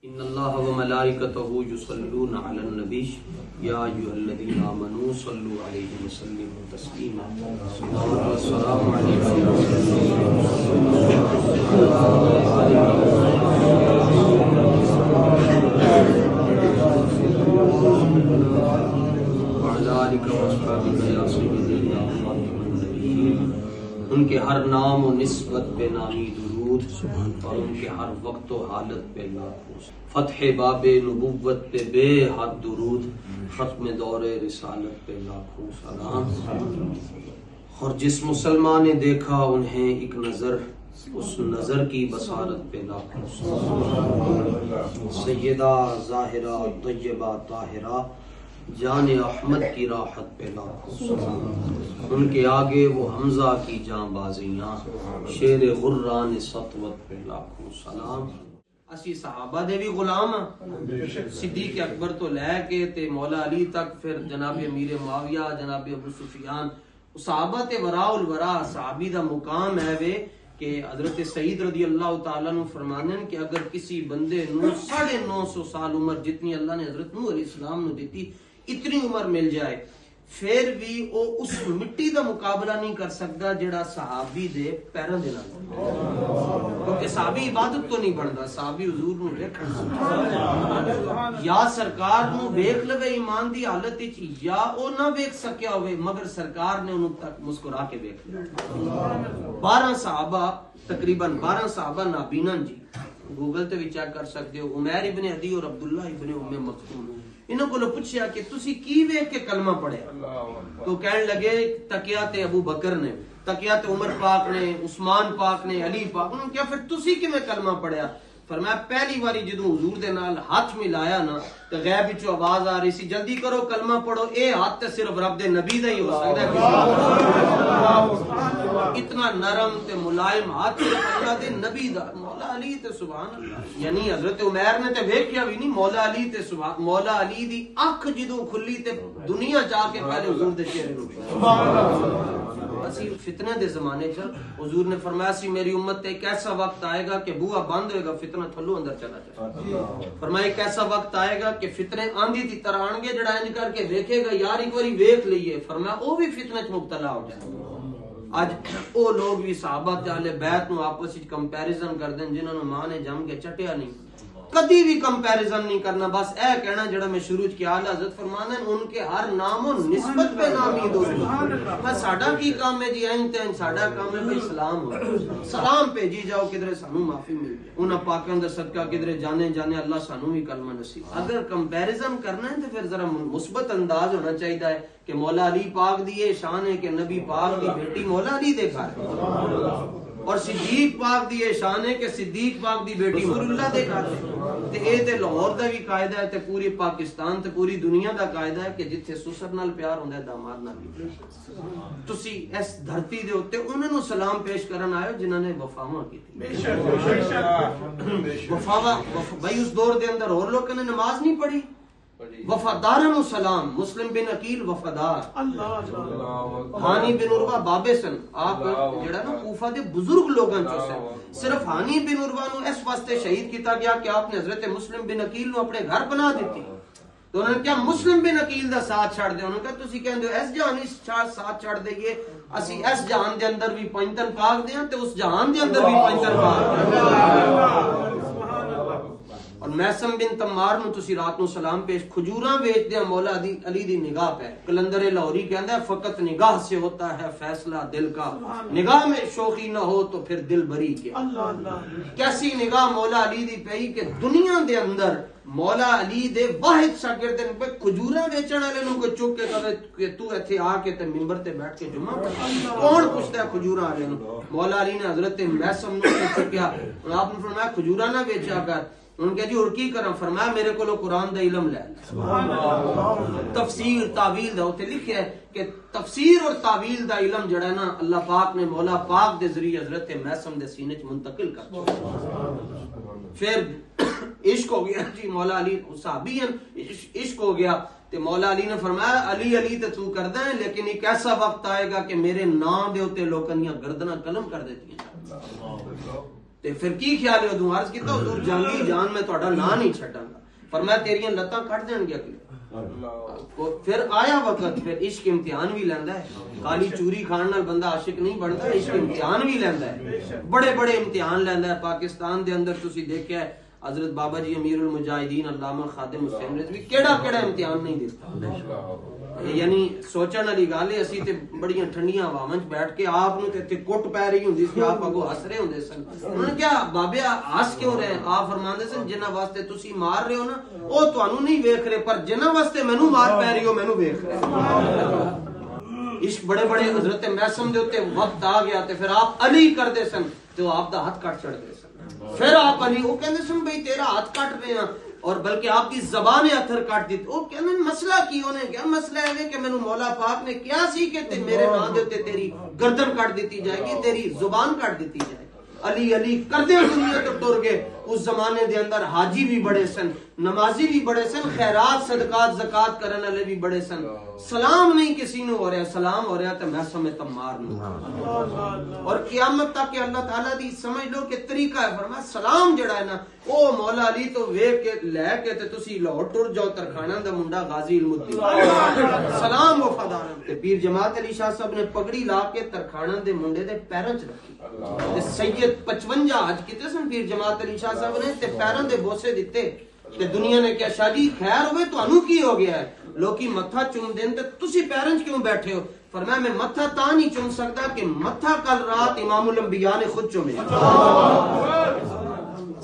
ان اللہ و ملائکتہ یصلون علی النبی یا ایھا الذین آمنوا صلوا علیہ وسلموا تسلیما السلام علیکم وعلی آلک واصحابک یا سیدی یا خاتم النبیین۔ ان کے ہر نام و نسبت پہ نامی درود اور ان کے ہر وقت و حالت پہ لاکھوں فتح باب نبوت پہ بے حد درود، ختم دور رسالت پہ لاکھوں سلام۔ اور جس مسلمان نے دیکھا انہیں ایک نظر، اس نظر کی بصارت پہ لاکھوں سلام۔ سیدہ ظاہرہ طیبہ طاہرہ جان احمد کی راحت پہ لاکھوں سلام۔ ان کے آگے وہ حمزہ کی جاں بازیاں، شیر غران سطوت پہ لاکھوں سلام۔ اسی صحابہ دے بھی غلام ہیں، صدیق اکبر تو لے کے تے مولا علی تک، پھر جناب امیر معاویہ، جناب ابو سفیان، صحابہ تے وراء الورا۔ صحابی دا مقام ہے وے کہ حضرت سعید رضی اللہ تعالیٰ عنہ فرمانے کہ اگر کسی بندے نو 950 سال عمر جتنی اللہ نے حضرت نوح علیہ السلام نے دیتی اتنی عمر مل جائے، پھر بھی وہ اس مٹی دا مقابلہ نہیں کر سکتا جڑا صحابی دے پیروں دے نال، کیونکہ صحابی عبادت تو نہیں بنتا، صحابی حضور نو ویکھن یا سرکار نو ویکھ لوے ایمان دی حالت وچ، یا او نہ ویکھ سکیا ہوئے مگر سرکار نے انہوں تک مسکرا کے ویکھ لیا۔ 12 صحابہ، تقریباً 12 صحابہ نابینا جی، گوگل تے بھی چیک کر سکتے ہو، عمیر ابن عدی اور عبداللہ ابن ام مکتوم۔ انہوں کو پوچھیا کہ تسی کی ویکھ کے کلمہ پڑھیا؟ تو کہنے لگے تکیہ تے ابو بکر نے، تکیہ تے عمر پاک نے، عثمان پاک نے، علی پاک۔ انہوں نے کہا پھر تسی کیویں کلمہ پڑھیا؟ فرمایا پہلی باری جدوں حضور دے نال ہاتھ ملایا نا تے غیب وچوں آواز آ رہی سی جلدی کرو کلمہ پڑھو، اے ہاتھ تے صرف رب دے نبی دا ہی ہو سکدا ہے۔ اتنا نرم تے ملائم ہاتھ اللہ دے نبی دا، مولا علی تے سبحان اللہ، یعنی حضرت عمیر نے تے ویکھیا بھی نہیں، مولا علی تے سبحان، مولا علی دی اکھ جدوں کھلی تے دنیا جا کے پہلے حضور دے چہرے نو ویکھیا۔ اسی فتنے دے زمانے چ حضور نے فرمایا سی میری امت تے ایک ایسا وقت آئے گا کہ بوا بند ہوئے گا، فتنہ تھلو اندر چلا جائے۔ فرمایا ایک ایسا وقت آئے گا کہ فتنے آندھی دی طرح آن گے، جڑا انج کر کے دیکھے گا یار ایک باری ویکھ لئیے، فرمایا او بھی فتنہ چ مبتلا ہو جائے۔ اج او لوگ بھی صحابہ تے اہل بیت نو آپس وچ کمپیریزن کردے جنہاں نو ماں نے جم کے چٹیا نہیں، کدی بھی کمپیریزن نہیں کرنا، بس اے کہنا جڑا میں شروع وچ کیا حضرت فرمانا ہے ان کے ہر نام و نسبت پہ نامی دو۔ میں ساڈا کی کام ہے جی این تے ساڈا کام ہے بھئی سلام ہو، سلام بھیجی جاؤ کدھر سانو معافی مل جائے، انہاں پاکاں دا صدقہ کدھر جانے جانے اللہ سانو بھی کلمہ نصیب۔ اگر کمپیریزن کرنا ہے تو پھر ذرا مثبت انداز ہونا چاہیے ہے کہ مولا علی پاک دی یہ شان ہے کہ نبی پاک دی بیٹی مولا علی دے گھر، اور صدیق پاک دی یہ شان ہے کہ صدیق پاک دی بیٹی رسول اللہ دے گھر تے اے تے لاہور دا بھی قاعدہ ہے تے پوری پاکستان تے پوری دنیا دا قاعدہ ہے کہ جتھے سسر نال پیار ہوندا ہے داماد نال بھی۔ تسی اس دھرتی دے اوتے انہاں نو سلام پیش کرن آئے جنہاں نے وفاواں کیتی، وفاواں بھائی اس دور دے اندر اور لوگوں نے نماز نہیں پڑھی، وفادارن و سلام۔ مسلم بن عقیل وفادار، ہانی بن عروہ بابے سن، آپ جڑا نا کوفہ دے بزرگ لوگاں چوں سن، صرف ہانی بن عروہ نو اس واسطے شہید کیتا گیا کہ آپ نے حضرت مسلم بن عقیل نو اپنے گھر بنا دیتی، تو انہوں نے کیا مسلم بن عقیل دا ساتھ چھڑ دے، انہوں نے کہا تسی کہندے ہو اس جہان ساتھ چھڑ دئیے، اسی اس جہان دے اندر بھی پنجتن پاک دیاں تے اس جہان دے اندر بھی پنجتن پاک۔ اور میسم بن تمار نو تسی رات نو سلام پیش، کھجوراں ویچ دیا مولا علی دی نگاہ پہ، کلندر لاہوری کہندا ہے فقط نگاہ سے ہوتا ہے فیصلہ دل کا، نگاہ میں شوخی نہ ہو تو پھر دل بری کیا۔ کیسی نگاہ مولا علی دی پئی کہ دنیا دے اندر مولا علی دے واحد شاگرد نے پہ کھجوراں ویچن والے نو کوئی چک کے کہے کہ تو ایتھے آ کے تے منبر تے بیٹھ کے جمعہ پڑھ، کون پوچھتا ہے کھجوراں والے نو؟ مولا علی نے حضرت میسم نو چکیا، اور آپ نے فرمایا کھجوراں نہ ویچا کر، ان کے جی اور کی کرم؟ فرمایا میرے کو قرآن دا علم لے، تفسیر تعویل دا اوتے لکھیا ہے کہ تفسیر اور تعویل دا علم جڑا ہے نا اللہ پاک نے مولا پاک دے ذریعے حضرت میسم دے سینے چ منتقل کر دیا۔ پھر عشق ہو گیا جی، مولا علی صحابی ہیں، عشق ہو گیا تے مولا علی نے فرمایا علی علی تے تو کردا ہے، لیکن ایک ایسا وقت آئے گا کہ میرے نام دے اوتے لوکاں دیاں گردناں قلم کر دیتی ہیں۔ تے پھر کی خیال ہے ادوں عرض کیتا حضور جانگی جان میں تہاڈا نام نہیں چھڈاں گا فرمایا تیریاں لتاں کٹ دین گے اگلے پھر آیا وقت پھر عشق امتحان بھی لیندا ہے خالی چوری کھان نال بندہ عاشق نہیں بنتا عشق امتحان بھی لیندا ہے بڑے بڑے امتحان لیندا ہے پاکستان دے اندر تسی دیکھیا ہے حضرت بابا جی امیر المجاہدین علامہ خادم حسین رضوی کیڑا امتحان نہیں دیتا یعنی سوچن والی گل ہے اسی تے بڑیاں ٹھنڈیاں ہواواں وچ بیٹھ کے آپ نوں تے کٹ پے رہی ہوندی سی آپ اگوں ہس رہے ہوندے سن انہوں نے کیا بابیا ہس کیوں رہے آپ فرماندے سن جنہاں واسطے تسی مار رہے ہو نا او تانوں نہیں ویکھ رہے پر جنہاں واسطے مینوں مار پے رہی ہو مینوں ویکھ رہے عشق بڑے بڑے حضرت میسم دے اوتے وقت آ گیا تے پھر آپ علی کردے سن تے آپ دا ہاتھ کٹ چھڑدے سن پھر آپ علی وہ کہندے سن بھئی تیرا ہاتھ کٹ رہے ہیں اور بلکہ آپ کی زبان اتھر کاٹ دیتے وہ کہنے مسئلہ کی انہیں کیا مسئلہ ہے کہ میں مولا پاک نے کیا سی کہ میرے نام دیتے تیری گردن کاٹ دیتی جائے گی تیری زبان کاٹ دیتی جائے گی علی علی کردے دنیا تو ٹر گئے اس زمانے دے اندر حاجی بھی بڑے سن نمازی بھی بڑے سن خیرات صدقات زکات کرنے والے بھی بڑے سن سلام نہیں کسی نو ہو رہا سلام ہو رہا تو میں سمجھتا مار لوں اور قیامت تک کہ اللہ تعالیٰ دی سمجھ لو کہ طریقہ ہے فرمایا سلام جڑا ہے نا او مولا علی تو ویکھ کے لے کے تے تسی لاہور ٹر جاؤ ترکھانہ دا منڈا غازی علم الدین سلام وفادار تے پیر جماعت علی شاہ صاحب نے پگڑی لا کے ترکھانہ دے منڈے دے پیراں وچ رکھی تے سید 55 حج کیتے سن پیر جماعت علی شاہ صاحب نے تے پیراں دے بوسے دتے تے دنیا نے کیا شاہ جی خیر ہوئے تانوں کی ہو گیا ہے لوکی متھا چوم دین تے تسی پیراں وچ کیوں بیٹھے ہو فرمایا میں متھا تا نہیں چوم سکتا کہ متھا کل رات امام الانبیاء نے خود چومے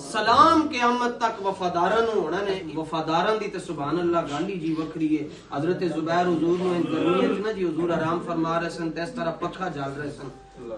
سلام قیامت تک وفاداران ہونا نے وفاداران دی تے سبحان اللہ گالی جی وکھری ہے حضرت زبیر حضور نے گرمیاں وچ نا جی حضور آرام فرما رہے سن تے اس طرح پکھا جل رہے سن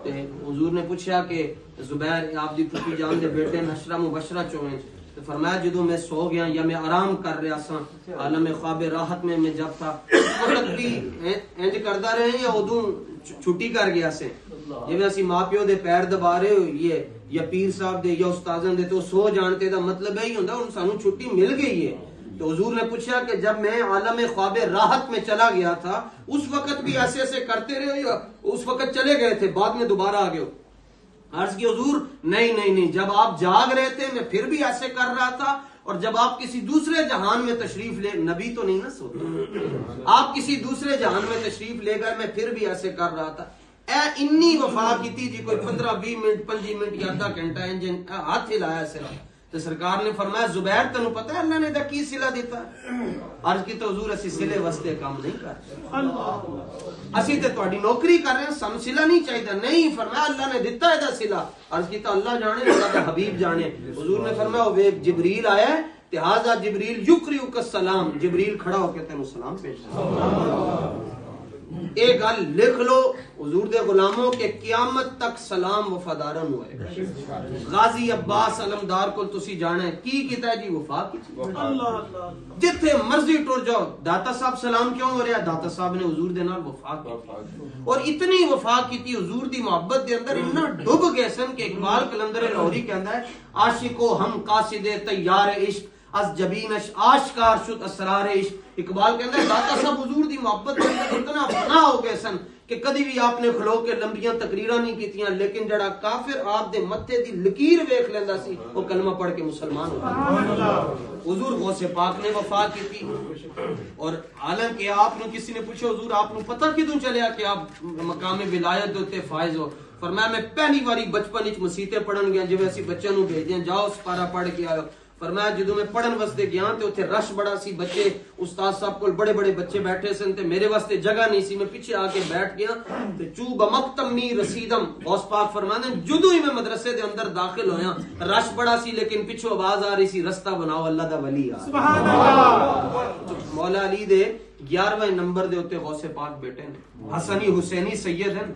تے حضور نے پوچھا کہ زبیر آپ دی پھوپھی جان دے بیٹے نشرہ مبشرہ چویں تو فرمایا جدوں میں سو گیا یا میں آرام کر رہا سا عالم خواب راحت میں جب تھا وقت بھی انج کردا رہے یا ادوں چھٹی کر گیا سے جویں اسی ماں پیو دے پیر دبا رہے ہوئیے یا پیر صاحب دے یا استاداں دے تو سو جانتے دا مطلب ہے ہی ہوندا ہن سانوں چھٹی مل گئی ہے تو حضور نے پوچھا کہ جب میں عالم خواب راحت میں چلا گیا تھا اس وقت بھی ایسے ایسے کرتے رہے یا اس وقت چلے گئے تھے بعد میں دوبارہ آ گئے عرض کی حضور نہیں جب آپ جاگ رہے تھے میں پھر بھی ایسے کر رہا تھا اور جب آپ کسی دوسرے جہان میں تشریف لے نبی تو نہیں نا سوتا آپ کسی دوسرے جہان میں تشریف لے گئے میں پھر بھی ایسے کر رہا تھا اے انی وفا کیتی جی کوئی 15-20 منٹ 5 منٹ یا آدھا گھنٹہ انجن ہاتھ ہلایا سر تو سرکار نے فرمایا زبیر تنوں پتہ ہے اللہ نے دا کی صلہ دیتا ہے عرض کی تو حضور اسی صلے واسطے کام نہیں کرتے اسی تے تہاڈی نوکری کر رہے ہیں سم صلہ نہیں چاہیے نہیں فرمایا اللہ نے دیتا ہے دا صلہ عرض کی تو اللہ جانے اللہ دا حبیب جانے حضور نے فرمایا وہ جبریل آیا ہے لہذا جبریل یقرئک السلام جبریل کھڑا ہو کے تینوں سلام پیش کرتا ایک گل لکھ لو حضور دے غلاموں کے قیامت تک سلام وفادارن ہوئے غازی عباس علمدار کو تسی جانا ہے کی کیتا ہے جی وفا کی جتھے مرضی ٹر جاؤ داتا صاحب سلام کیوں ہو رہا ہے داتا صاحب نے حضور دے نال وفا کی اور اتنی وفا کی تھی حضور دی محبت دے اندر اتنا ڈوب گئے سن کہ اقبال کلندر لاہوری کہندا ہے عاشقو ہم قاصد تیار عشق از جبینش آشکار شد اسرار عشق اقبال کہندا ہے داتا صاحب حضور دی محبت دے اندر اتنا فنا ہو گئے سن کہ کدی بھی آپ نے کھلو کے لمبیاں تقریراں نہیں کیتیاں لیکن جڑا کافر آپ دے متھے دی لکیر ویکھ لیندا سی وہ کلمہ پڑھ کے مسلمان ہو گیا حضور غوث پاک نے وفا کی تھی اور حالانکہ آپ نے کسی نے پوچھا حضور آپ نے پتہ کیوں چلیا کہ آپ مقام ولایت ہوتے فائز ہو فرمایا میں پہلی باری بچپن وچ مسیتیں پڑھن گیا جویں اسی بچیاں نوں بھیجدے ہیں جاؤ سپارہ پڑھ کے آؤ فرمایا جدوں میں پڑھن واسطے گیا تے اوتھے رش بڑا سی بچے استاد صاحب کول بڑے بڑے بچے بیٹھے سن تے میرے واسطے جگہ نہیں سی میں پیچھے آ کے بیٹھ گیا تے چو بمقتمی رسیدم غوث پاک فرمانے جدوں ہی میں مدرسے دے اندر داخل ہویا رش بڑا سی لیکن پیچھے آواز آ رہی سی رستہ بناؤ اللہ دا ولی آ سبحان اللہ مولا علی دے 11ویں نمبر دے اوتے غوث پاک بیٹے نے حسنی حسینی سید ہیں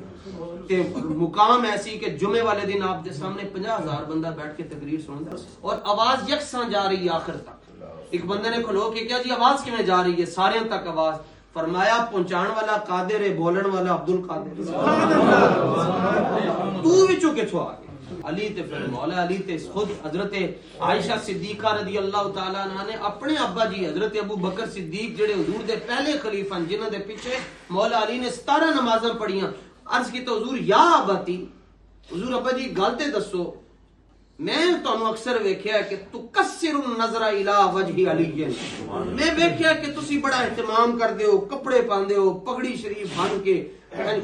تے مقام ایسی کہ جمعے والے دن آپ دے سامنے 50,000 بندہ بیٹھ کے تقریر سنتا اور آواز یکساں جا رہی ہے آخر تک ایک بندے نے کھلو کہ کیا جی آواز کیویں جا رہی ہے سارے تک آواز فرمایا پہنچان والا قادر ہے بولن والا عبد القادر تو وچوں کتھوں آ گیا علی تے پھر مولا علی تے خود حضرت عائشہ صدیقہ رضی اللہ تعالی عنہ نے اپنے ابا جی حضرت ابو بکر صدیق جڑے حضور دے پہلے خلیفہ جنہاں دے پیچھے مولا علی نے 17 نمازاں پڑھیاں عرض کی تو حضور یا اباتی حضور ابا جی گل تے دسو میں تانوں اکثر ویکھیا کہ تکسر النظر الی وجہ علی، میں ویکھیا کہ تسی بڑا اہتمام کردے ہو، کپڑے پاندے ہو، پگڑی شریف بن کے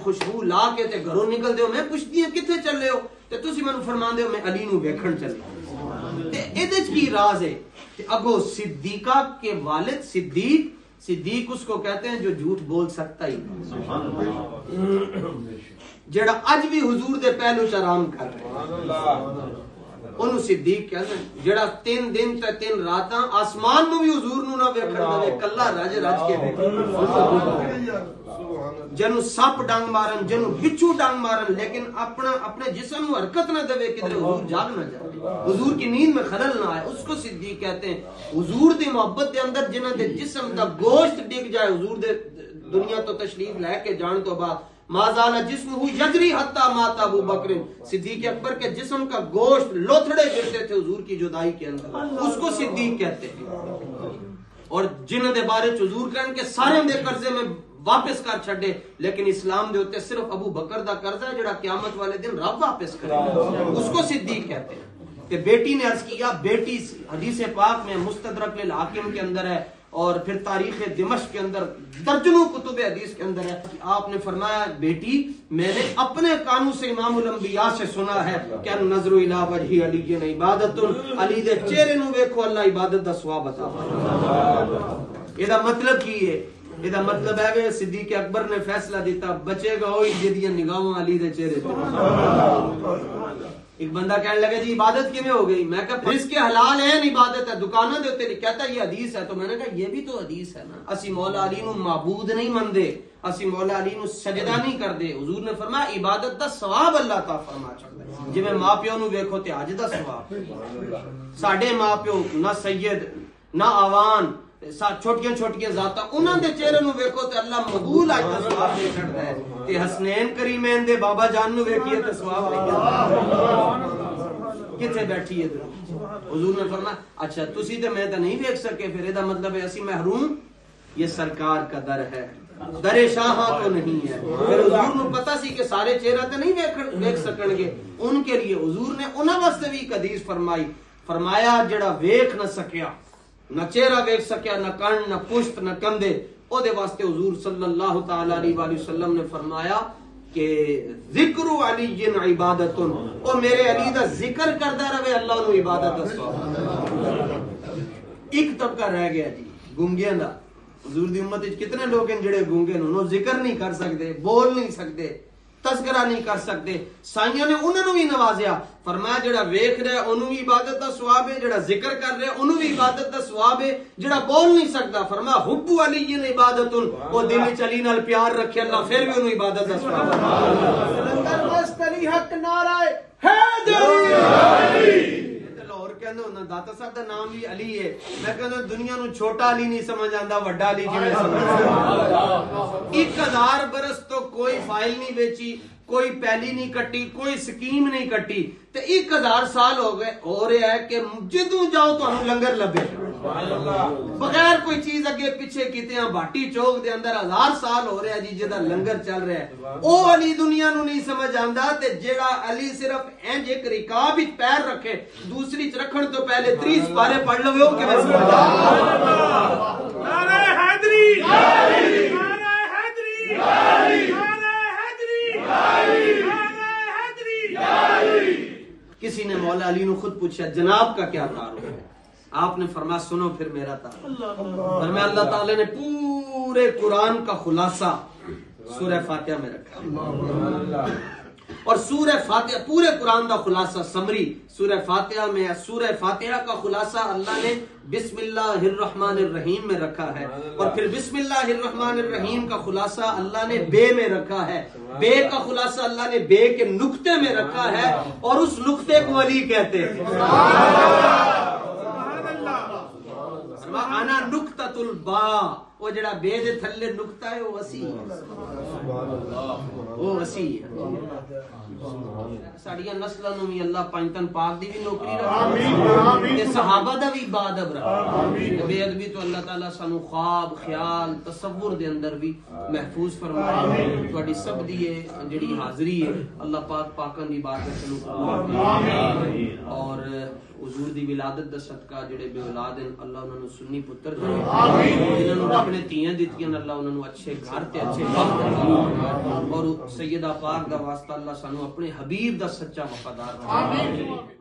خوشبو لا کے تے گھروں نکلدے ہو، میں پوچھدی ہوں کتھے چلے ہو تے تسی مینوں فرماندے ہو میں علی نو ویکھن چلے۔ تے ایدے وچ کی راز ہے کہ اگو صدیقہ کے والد صدیق اس کو کہتے ہیں جو جھوٹ بول سکتا ہی جڑا اج بھی حضور دے پہلو چ آرام کر رہا ہے انہوں صدیق کہتے ہیں، جڑا 3 دن تے 3 راتاں آسمان نو بھی حضور نو نہ ویکھن دے، کلا رج کے ویکھے، جنوں سپ ڈنگ مارن، جنوں بچھو ڈنگ مارن، لیکن اپنے جسم نو حرکت نہ دے کہ حضور جاگ نہ جائے، حضور کی نیند میں خلل نہ آئے، اس کو صدیق کہتے ہیں۔ حضور دی محبت دے اندر جنہاں دے جسم دا گوشت ڈگ جائے، حضور دے دنیا تو تشریف لے کے جان تو بعد ما زال جسمہ یجری حتی مات ابو بکر، صدیق اکبر کے جسم کا گوشت لوتھڑے گرتے تھے حضور کی جدائی کے اندر، اس کو صدیق کہتے ہیں۔ اور جنہاں دے بارے حضور کہن کہ سارے دے قرضے میں واپس کر چھڈے، لیکن اسلام دے ہوتے صرف ابو بکر دا قرضہ ہے جڑا قیامت والے دن رب واپس کرے، اس کو صدیق کہتے ہیں۔ کہ بیٹی نے عرض کیا، بیٹی حدیث پاک میں مستدرک للحاکم کے اندر ہے اور پھر تاریخ دمشق کے اندر درجنوں کتب حدیث کے اندر ہے، آپ نے فرمایا بیٹی میں نے اپنے کانوں سے امام الانبیاء سے سنا ہے کہ النظر الی وجہ علی عبادت، علی دے چہرے نو ویکھو اللہ عبادت دا ثواب عطا فرمائے۔ یہ مطلب کی ہے؟ یہ مطلب ہے کہ صدیق اکبر نے فیصلہ دیتا بچے گا وہی جدیاں نگاہاں علی دے چہرے پہ۔ ایک بندہ کہنے لگا جی عبادت کیویں ہو گئی؟ میں کہا رزق حلال ہے عبادت ہے، دکانوں دے اوتے کہتا یہ حدیث ہے، تو میں نے کہا یہ بھی تو حدیث ہے نا، اسی مولا علی نو معبود نہیں مندے، اسی مولا علی نو سجدہ نہیں کردے۔ حضور نے فرمایا عبادت دا ثواب اللہ تعالی فرما چھڑدا ہے، جویں ماں پیو نو ویکھو تے حج دا ثواب، ساڈے ماں پیو نہ سید نہ آوان چھوٹیاں چھوٹیاں ذاتاں انہاں دے چہرے نو ویکھو تے اللہ مقبول اج دا ثواب دے چھڑدا ہے، تے حسنین کریمین دے بابا جان نو ویکھیے تے ثواب نہیں کتنے بیٹھی ہے۔ حضور نے فرمایا اچھا تسی تے میں تے نہیں ویکھ سکے، پھر یہ مطلب ہے اسی محروم، یہ سرکار کا در ہے، در شاہاں تو نہیں ہے۔ پھر حضور نو پتا سی کہ سارے چہرہ تے نہیں ویکھ سکن گے، ان کے لیے حضور نے انہاں واسطے بھی ایک حدیث فرمائی، فرمایا جڑا ویکھ نہ سکیا، نہ چہرہ ویکھ سکیا، نہ کن نہ پشت نہ کندھے، او دے واسطے حضور صلی اللہ تعالی علیہ وآلہ وسلم نے فرمایا کہ ذکر علی عبادت، او میرے علی دا ذکر کردا رہے اللہ نو عبادت دا ثواب۔ ایک طبقہ رہ گیا جی گونگیاں دا، حضور دی امت وچ کتنے لوگ ہیں جڑے گونگے نے، انہوں ذکر نہیں کر سکتے، بول نہیں سکتے، تذکرہ نہیں کر سکتے، سائیاں نے انہوں نے بھی نوازیا، فرمایا جڑا ویکھ رہا ہے انہوں بھی عبادت دا ثواب ہے، جڑا ذکر کر رہا ہے انہوں بھی عبادت دا ثواب ہے، جڑا بول نہیں سکتا فرمایا حب علی عبادت، وہ دل وچ علی نال پیار رکھے اللہ پھر بھی انہوں عبادت دا ثواب ہے۔ سلندر مست علی حق نعرہ حیدری، لاہور کہندے ہونا داتا صاحب دا نام بھی علی ہے، میں کہندا دنیا نو چھوٹا علی نہیں سمجھ آندا، وڈا علی جویں سمجھ آندا۔ 1000 برس تو کوئی فائل نہیں بیچی، کوئی پیلی نہیں کٹی، کوئی سکیم نہیں کٹی، تے 1000 سال ہو گئے، ہو رہا ہے کہ جدوں جاؤ تانوں لنگر لبے بغیر کوئی چیز اگے پیچھے کیتے ہیں۔ بھاٹی چوک دے اندر 1000 سال ہو رہا ہے جی جدا لنگر چل رہا ہے، او علی دنیا نو نہیں سمجھ آندا، تے جیڑا علی صرف انج ایک رکاب وچ پیر رکھے دوسری چ رکھن تو پہلے 30 پارے پڑھ لوے او کیویں سمجھ آندا۔ نعرہ حیدری، نعرہ حیدری، کسی نے مولا علی نو خود پوچھا جناب کا کیا تعارف ہے؟ آپ نے فرمایا سنو پھر میرا تعارف۔ فرمایا اللہ تعالی نے پورے قرآن کا خلاصہ سورہ فاتحہ میں رکھا، اور سورہ فاتحہ پورے قرآن کا خلاصہ سمری سورہ فاتحہ میں ہے۔ سورہ فاتحہ کا خلاصہ اللہ نے بسم اللہ الرحمن الرحیم میں رکھا ہے، اور پھر بسم اللہ الرحمن الرحیم کا خلاصہ اللہ نے بے میں رکھا ہے، بے کا خلاصہ اللہ نے بے کے نقطے میں رکھا ہے، اور اس نقطے کو علی کہتے ہیں۔ انا نقطۃ الباء وہ جڑا بے دے تھلے نقطہ ہے وہ وسیع وہ وسیع ساڑیاں نسلاں نوں بھی اللہ پنجتن پاک دی بھی نوکری رکھے تے صحابہ دا بھی بادب رکھے بے ادبی تو اللہ تعالیٰ سانو خواب خیال تصور دے اندر بھی محفوظ فرمائے تہاڈی سب دی جڑی حاضری ہے اللہ پاک پاکاں دی بارگاہ چلو اور حضور دی ولادت دا صدقہ جڑے بے اولاد ہیں اللہ انہاں نوں سنی پتر دے جنہاں نوں رب نے تیاں دتیاں اللہ انہاں نوں اچھے گھر تے اچھے وقت عطا اور سیدہ پاک دا واسطہ اللہ سانو اپنے حبیب دا سچا وفادار بنائے.